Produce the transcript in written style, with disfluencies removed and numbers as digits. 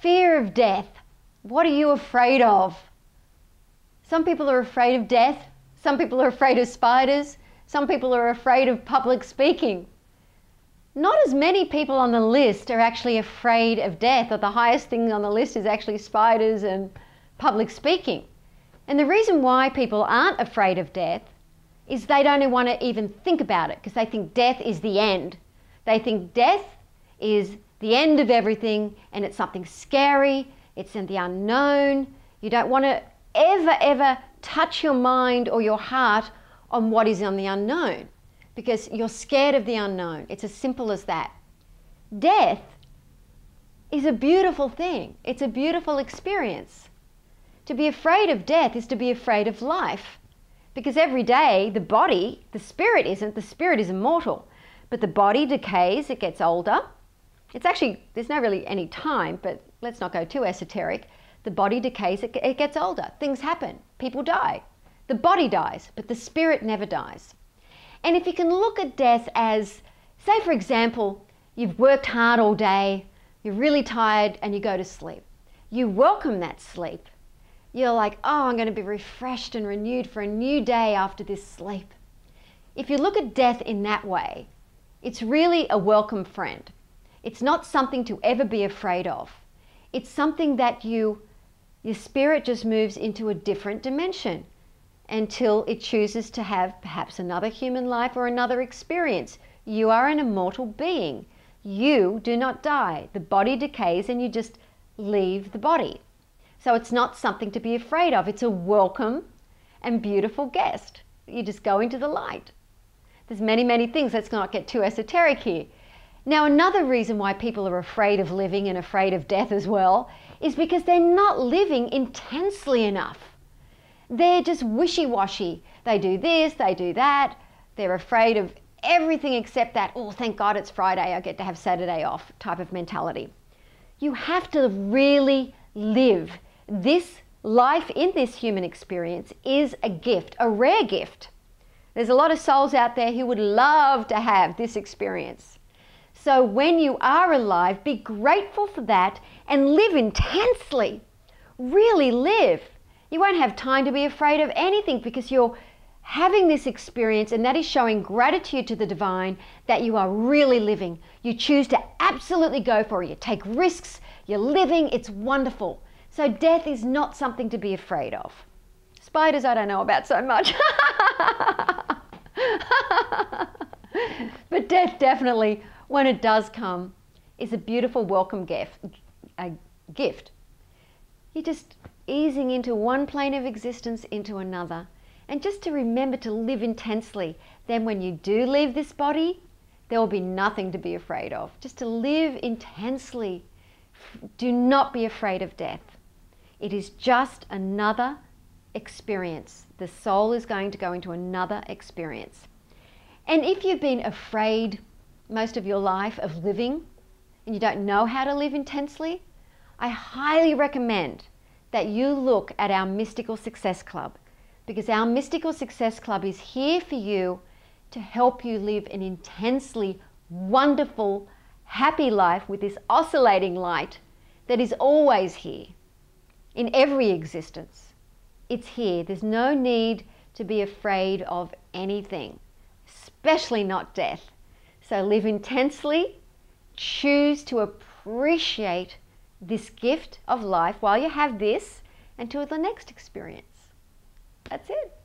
Fear of death. What are you afraid of? Some people are afraid of death. Some people are afraid of spiders. Some people are afraid of public speaking. Not as many people on the list are actually afraid of death, or the highest thing on the list is actually spiders and public speaking. And the reason why people aren't afraid of death is they don't want to even think about it, because they think death is the end. They think death is the end of everything, and it's something scary, it's in the unknown. You don't want to ever touch your mind or your heart on what is on the unknown, because you're scared of the unknown. It's as simple as that. Death is a beautiful thing. It's a beautiful experience. To be afraid of death is to be afraid of life, because every day the body, the spirit isn't, the spirit is immortal, but the body decays, it gets older. It's actually, there's not really any time, but let's not go too esoteric. The body decays, it gets older. Things happen. People die. The body dies, but the spirit never dies. And if you can look at death as, say for example, you've worked hard all day, you're really tired, and you go to sleep. You welcome that sleep. You're like, oh, I'm going to be refreshed and renewed for a new day after this sleep. If you look at death in that way, it's really a welcome friend. It's not something to ever be afraid of. It's something that your spirit just moves into a different dimension until it chooses to have perhaps another human life or another experience. You are an immortal being. You do not die. The body decays and you just leave the body. So it's not something to be afraid of. It's a welcome and beautiful guest. You just go into the light. There's many things. Let's not get too esoteric here. Now, another reason why people are afraid of living and afraid of death as well is because they're not living intensely enough. They're just wishy-washy. They do this, they do that. They're afraid of everything except that, oh, thank God it's Friday, I get to have Saturday off type of mentality. You have to really live. This life in this human experience is a gift, a rare gift. There's a lot of souls out there who would love to have this experience. So when you are alive, be grateful for that and live intensely. Really live. You won't have time to be afraid of anything because you're having this experience, and that is showing gratitude to the divine that you are really living. You choose to absolutely go for it. You take risks, you're living, it's wonderful. So death is not something to be afraid of. Spiders I don't know about so much. But death definitely, when it does come, is a beautiful welcome gift. You're just easing into one plane of existence into another. And just to remember to live intensely. Then when you do leave this body, there will be nothing to be afraid of. Just to live intensely. Do not be afraid of death. It is just another experience. The soul is going to go into another experience. And if you've been afraid most of your life of living and you don't know how to live intensely, I highly recommend that you look at our Mystical Success Club, because our Mystical Success Club is here for you to help you live an intensely wonderful, happy life with this oscillating light that is always here in every existence. It's here. There's no need to be afraid of anything, especially not death. So live intensely, choose to appreciate this gift of life while you have this, until the next experience. That's it.